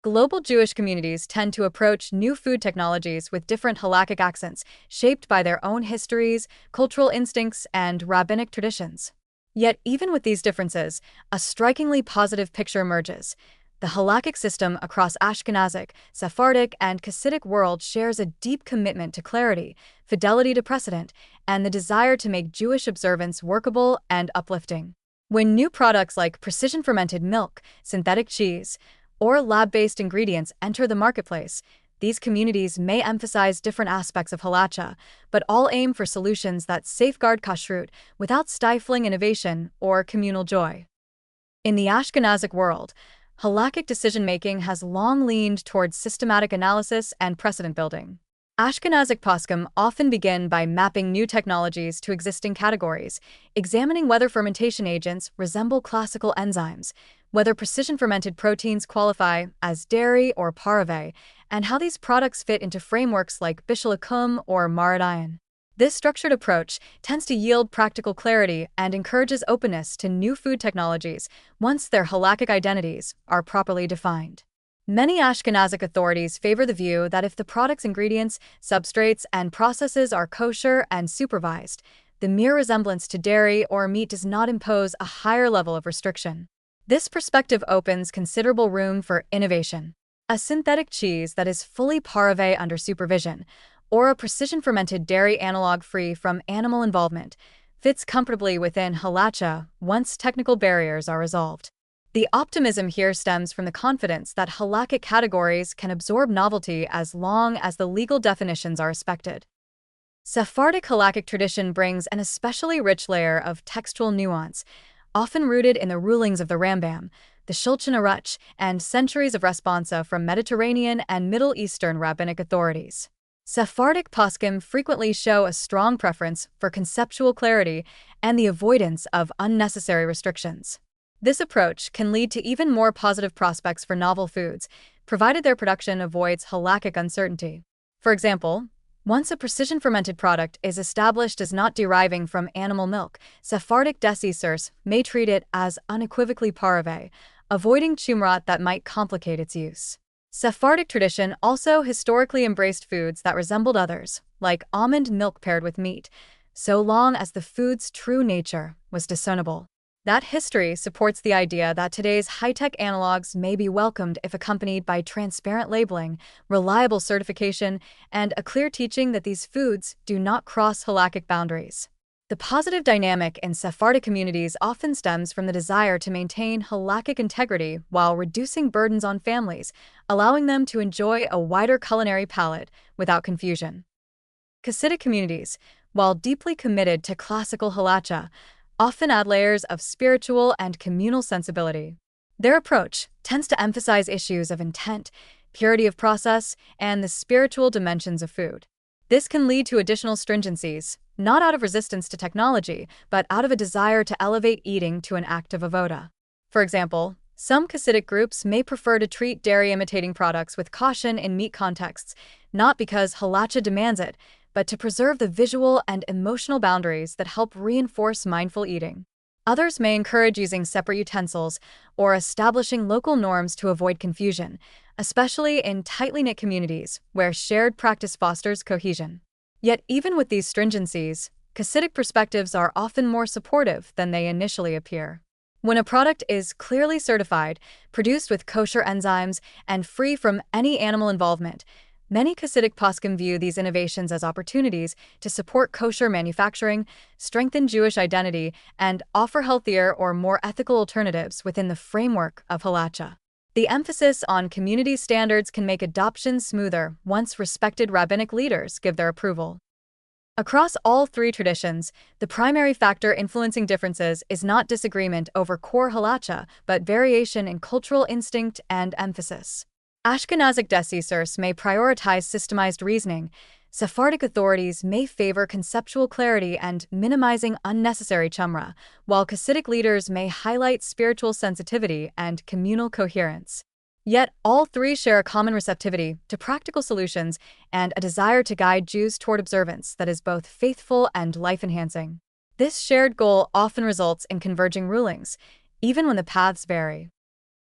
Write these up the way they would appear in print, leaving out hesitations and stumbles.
Global Jewish communities tend to approach new food technologies with different halakhic accents, shaped by their own histories, cultural instincts, and rabbinic traditions. Yet, even with these differences, a strikingly positive picture emerges. The halakhic system across Ashkenazic, Sephardic, and Chasidic world shares a deep commitment to clarity, fidelity to precedent, and the desire to make Jewish observance workable and uplifting. When new products like precision fermented milk, synthetic cheese, or lab-based ingredients enter the marketplace, these communities may emphasize different aspects of halacha, but all aim for solutions that safeguard kashrut without stifling innovation or communal joy. In the Ashkenazic world, halakhic decision-making has long leaned towards systematic analysis and precedent building. Ashkenazic poskim often begin by mapping new technologies to existing categories, examining whether fermentation agents resemble classical enzymes, whether precision-fermented proteins qualify as dairy or pareve, and how these products fit into frameworks like Bishul Akum or Maradayan. This structured approach tends to yield practical clarity and encourages openness to new food technologies once their halakhic identities are properly defined. Many Ashkenazic authorities favor the view that if the product's ingredients, substrates, and processes are kosher and supervised, the mere resemblance to dairy or meat does not impose a higher level of restriction. This perspective opens considerable room for innovation. A synthetic cheese that is fully pareve under supervision, or a precision-fermented dairy analog free from animal involvement, fits comfortably within halacha once technical barriers are resolved. The optimism here stems from the confidence that halakhic categories can absorb novelty as long as the legal definitions are respected. Sephardic halakhic tradition brings an especially rich layer of textual nuance, often rooted in the rulings of the Rambam, the Shulchan Aruch, and centuries of responsa from Mediterranean and Middle Eastern rabbinic authorities. Sephardic poskim frequently show a strong preference for conceptual clarity and the avoidance of unnecessary restrictions. This approach can lead to even more positive prospects for novel foods, provided their production avoids halakhic uncertainty. For example, once a precision-fermented product is established as not deriving from animal milk, Sephardic decisors may treat it as unequivocally pareve, avoiding chumrat that might complicate its use. Sephardic tradition also historically embraced foods that resembled others, like almond milk paired with meat, so long as the food's true nature was discernible. That history supports the idea that today's high-tech analogs may be welcomed if accompanied by transparent labeling, reliable certification, and a clear teaching that these foods do not cross halakhic boundaries. The positive dynamic in Sephardic communities often stems from the desire to maintain halakhic integrity while reducing burdens on families, allowing them to enjoy a wider culinary palette without confusion. Chasidic communities, while deeply committed to classical halacha, often add layers of spiritual and communal sensibility. Their approach tends to emphasize issues of intent, purity of process, and the spiritual dimensions of food. This can lead to additional stringencies, not out of resistance to technology, but out of a desire to elevate eating to an act of avoda. For example, some Chasidic groups may prefer to treat dairy-imitating products with caution in meat contexts, not because halacha demands it, but to preserve the visual and emotional boundaries that help reinforce mindful eating. Others may encourage using separate utensils or establishing local norms to avoid confusion, especially in tightly knit communities where shared practice fosters cohesion. Yet even with these stringencies, Chasidic perspectives are often more supportive than they initially appear. When a product is clearly certified, produced with kosher enzymes, and free from any animal involvement, many Chasidic poskim view these innovations as opportunities to support kosher manufacturing, strengthen Jewish identity, and offer healthier or more ethical alternatives within the framework of halacha. The emphasis on community standards can make adoption smoother once respected rabbinic leaders give their approval. Across all three traditions, the primary factor influencing differences is not disagreement over core halacha, but variation in cultural instinct and emphasis. Ashkenazic decisors may prioritize systemized reasoning. Sephardic authorities may favor conceptual clarity and minimizing unnecessary chumrah, while Chasidic leaders may highlight spiritual sensitivity and communal coherence. Yet, all three share a common receptivity to practical solutions and a desire to guide Jews toward observance that is both faithful and life-enhancing. This shared goal often results in converging rulings, even when the paths vary.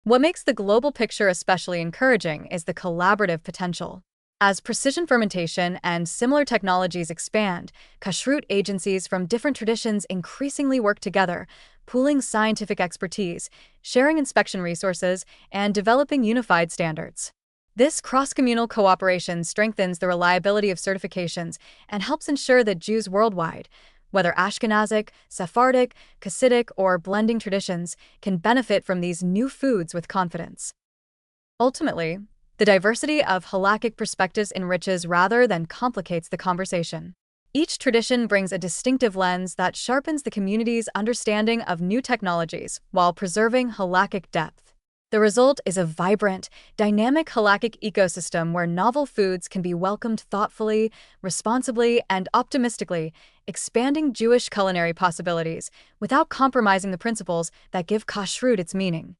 What makes the global picture especially encouraging is the collaborative potential. As precision fermentation and similar technologies expand, kashrut agencies from different traditions increasingly work together, pooling scientific expertise, sharing inspection resources, and developing unified standards. This cross-communal cooperation strengthens the reliability of certifications and helps ensure that Jews worldwide, whether Ashkenazic, Sephardic, Chasidic, or blending traditions, can benefit from these new foods with confidence. Ultimately, the diversity of halakhic perspectives enriches rather than complicates the conversation. Each tradition brings a distinctive lens that sharpens the community's understanding of new technologies while preserving halakhic depth. The result is a vibrant, dynamic halakhic ecosystem where novel foods can be welcomed thoughtfully, responsibly, and optimistically, expanding Jewish culinary possibilities without compromising the principles that give kashrut its meaning.